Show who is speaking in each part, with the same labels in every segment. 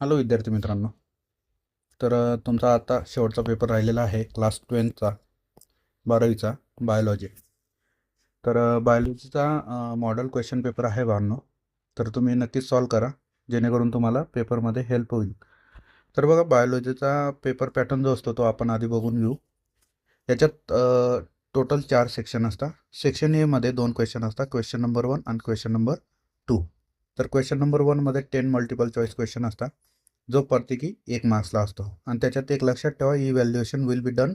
Speaker 1: Hello विद्यार्थी मित्रांनो. तुमचा आता शेवटचा पेपर राहिलेला आहे क्लास 12चा 12वीचा बायोलॉजी. बायोलॉजीचा मॉडेल क्वेश्चन पेपर आहे भावनो. तर तुम्ही नक्कीच सॉल्व करा जेणेकरून तुम्हाला पेपरमध्ये हेल्प होईल. तर बघा, बायोलॉजीचा पेपर पॅटर्न जो असतो तो आपण आधी बघून घेऊ. याच्यात टोटल 4 सेक्शन असतात. सेक्शन एमध्ये 2 क्वेश्चन असतात, क्वेश्चन नंबर 1 आणि क्वेश्चन नंबर 2. तर क्वेश्चन नंबर 1 मध्ये 10 मल्टिपल चॉईस क्वेश्चन असतात, जो प्रत्येकी 1 मार्क्सला असतो. आणि त्याच्यात एक लक्षात ठेवा, evaluation will be done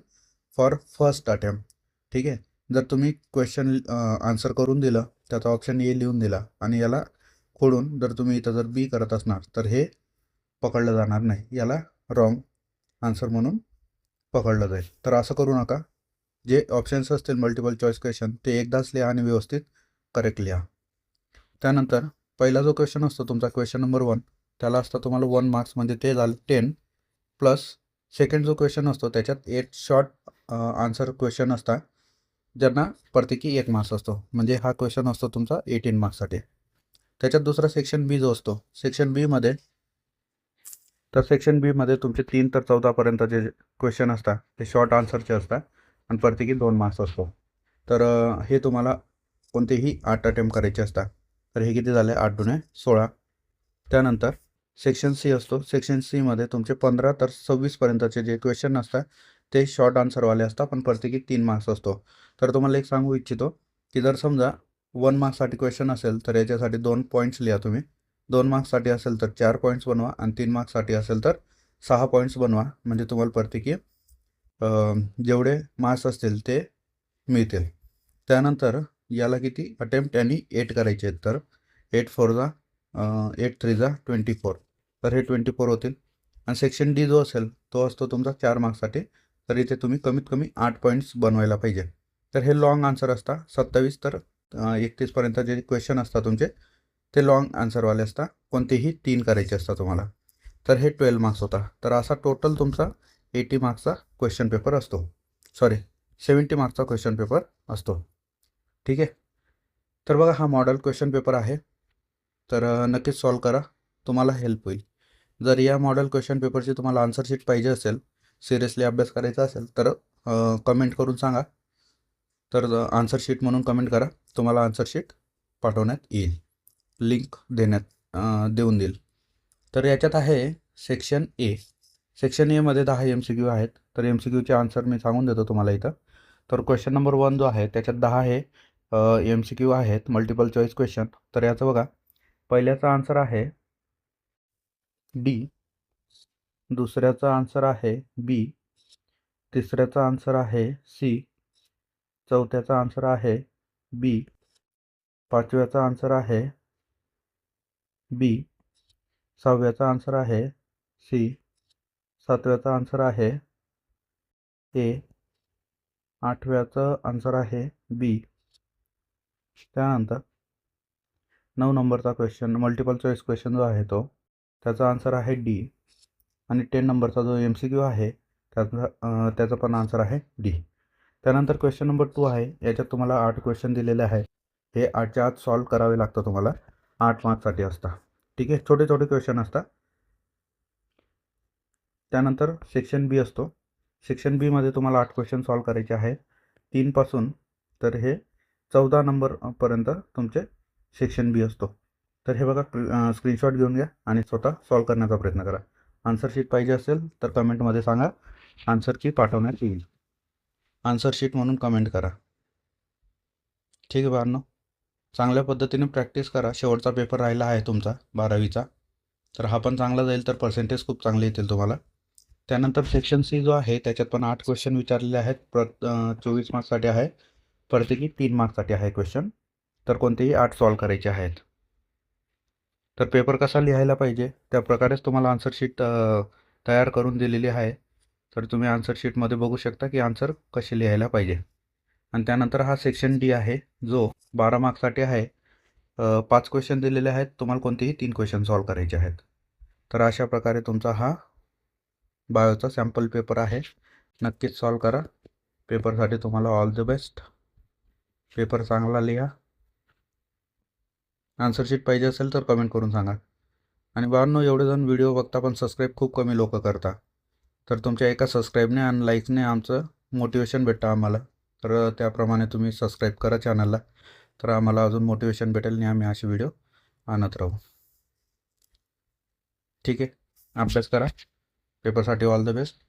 Speaker 1: for first attempt. ठीक आहे. जर तुम्ही क्वेश्चन आन्सर करून दिलं, त्याचा ऑप्शन ए लिहून दिला आणि याला खोडून जर तुम्ही इथं जर बी करत असणार तर हे पकडलं जाणार नाही, याला रॉंग आन्सर म्हणून पकडलं जाईल. तर असं करू नका. जे ऑप्शन्स असतील मल्टिपल चॉईस क्वेश्चन ते एकदाच लिहा आणि व्यवस्थित करेक्ट लिहा. त्यानंतर पहिला जो क्वेश्चन असतो तुमचा क्वेश्चन नंबर 1, त्याला असतं तुम्हाला 1 मार्क्स, म्हणजे ते झालं 10 प्लस सेकंड जो क्वेश्चन असतो त्याच्यात 8 शॉर्ट आन्सर क्वेश्चन असतात, ज्यांना प्रत्येकी 1 मार्क्स असतो, म्हणजे हा क्वेश्चन असतो तुमचा 18 मार्क्ससाठी. त्याच्यात दुसरा सेक्शन बी जो असतो, सेक्शन बी मध्ये तुमचे 3 ते 14 पर्यंतचे क्वेश्चन असतात ते शॉर्ट आन्सरचे असतात आणि प्रत्येकी 2 मार्क्स असतो. हे तुम्हाला कोणतेही 8 अटेम्प्ट करायचे असतात. तर हे किती झाले, 8 दुणे 16. त्यानंतर सेक्शन सी असतो. सेक्शन सीमध्ये तुमचे 15 ते 26 पर्यंतचे जे क्वेश्चन असतात ते शॉर्ट आन्सरवाले असतात, पण प्रत्येकी 3 मार्क्स असतो. तर तुम्हाला एक सांगू इच्छितो की जर समजा 1 मार्क्ससाठी क्वेश्चन असेल तर याच्यासाठी 2 पॉईंट्स लिहा तुम्ही. 2 मार्क्ससाठी असेल तर 4 पॉईंट्स बनवा आणि 3 मार्क्ससाठी असेल तर 6 पॉईंट्स बनवा, म्हणजे तुम्हाला प्रत्येकी जेवढे मार्क्स असतील ते मिळतील. त्यानंतर याला किती अटेम्प्ट आणि 8 करायचे आहेत, तर 8 4 जा 8 3 जा 24. तर हे 24 होतील. आणि सेक्शन डी जो असेल तो असतो तुमचा 4 मार्क्ससाठी. तर इथे तुम्ही कमीत कमी 8 पॉईंट्स बनवायला पाहिजे. तर हे लॉंग आन्सर असतात. 27 तर 31 पर्यंत जे क्वेश्चन असतात तुमचे ते लॉंग आन्सरवाले असतात, कोणतेही 3 करायचे असतात तुम्हाला. तर हे 12 मार्क्स होता. तर असा टोटल तुमचा 80 मार्क्सचा क्वेश्चन पेपर असतो. सॉरी, 70 मार्क्सचा क्वेश्चन पेपर असतो. ठीक आहे. तर बघा, हा मॉडेल क्वेश्चन पेपर आहे. तर नक्कीच सॉल्व करा, तुम्हाला हेल्प होईल. जर या मॉडेल क्वेश्चन पेपरची तुम्हाला आन्सर शीट पाहिजे असेल, सिरियसली अभ्यास करायचा असेल, तर कमेंट करून सांगा. तर आन्सर शीट म्हणून कमेंट करा, तुम्हाला आन्सर शीट पाठवण्यात येईल, लिंक देऊन देईल. तर याच्यात आहे सेक्शन ए. सेक्शन एमध्ये 10 MCQ आहेत. तर MCQचे आन्सर मी सांगून देतो तुम्हाला इथं. तर क्वेश्चन नंबर 1 जो आहे त्याच्यात 10 हे MCQ आहेत, मल्टिपल चॉईस क्वेश्चन. तर याचं बघा, पहिल्याचा आन्सर आहे डी, दुसऱ्याचा आन्सर आहे बी, तिसऱ्याचा आन्सर आहे सी, चौथ्याचा आन्सर आहे बी, पाचव्याचा आन्सर आहे बी, सहाव्याचा आन्सर आहे सी, सातव्याचा आन्सर आहे ए, आठव्याचं आन्सर आहे बी. त्यानंतर 9 नंबरचा क्वेश्चन मल्टिपल चॉईस क्वेश्चन जो आहे तो त्याचा आन्सर आहे डी. आणि 10 नंबरचा जो MCQ आहे त्याचा पण आन्सर आहे डी. त्यानंतर क्वेश्चन नंबर 2 आहे. याच्यात तुम्हाला 8 क्वेश्चन दिलेले आहेत. हे 8च्या 8 सॉल्व करावे लागतं तुम्हाला, 8 मार्क्ससाठी असतात. ठीक आहे, छोटे छोटे क्वेश्चन असतात. त्यानंतर सेक्शन बी असतो. सेक्शन बीमध्ये तुम्हाला 8 क्वेश्चन सॉल्व करायचे आहेत, 3 पासून तर हे 14 नंबरपर्यंत तुमचे सेक्शन बी असतो. तर हे बघा, स्क्रीनशॉट घेऊन घ्या आणि स्वतः सॉल्व करण्याचा प्रयत्न करा. आन्सर शीट पाहिजे असेल तर कमेंटमध्ये सांगा, आन्सर की पाठवण्यात येईल. आन्सर शीट म्हणून कमेंट करा. ठीक आहे बाळांनो, चांगल्या पद्धतीने प्रॅक्टिस करा. शेवटचा पेपर राहिला आहे तुमचा 12वीचा, तर हा पण चांगला जाईल, तर पर्सेंटेज खूप चांगले येतील तुम्हाला. त्यानंतर सेक्शन सी जो आहे त्याच्यात पण 8 क्वेश्चन विचारलेले आहेत. 24 मार्क्ससाठी आहे, प्रत्येकी 3 मार्क्ससाठी आहे क्वेश्चन. तर कोणतेही 8 सॉल्व करायचे आहेत. तर पेपर कसा लिहायला पाहिजे त्या प्रकारेच तुम्हाला आन्सर शीट तयार करून दिलेली आहे. तर तुम्ही आन्सर शीटमध्ये बघू शकता की आन्सर कसे लिहायला पाहिजे. आणि त्यानंतर हा सेक्शन डी आहे जो 12 मार्क्ससाठी आहे. 5 क्वेश्चन दिलेले आहेत, तुम्हाला कोणतेही 3 क्वेश्चन सॉल्व करायचे आहेत. तर अशा प्रकारे तुमचा हा बायोचा सॅम्पल पेपर आहे. नक्कीच सॉल्व करा. पेपरसाठी तुम्हाला ऑल द बेस्ट. पेपर चांगला लिहा. आन्सर शीट पाहिजे असेल तर कमेंट करून सांगा. आणि बाबांनो, एवढे जण व्हिडिओ बघता पण सबस्क्राईब खूप कमी लोक करता. तर तुमच्या एका सबस्क्राईबने आणि लाईक्सने आमचं मोटिवेशन भेटतं आम्हाला. तर त्याप्रमाणे तुम्ही सबस्क्राईब करा चॅनलला. तर आम्हाला अजून मोटिवेशन भेटेल आणि आम्ही असे व्हिडिओ आणत राहू. ठीक आहे, अभ्यास करा, पेपरसाठी ऑल द बेस्ट.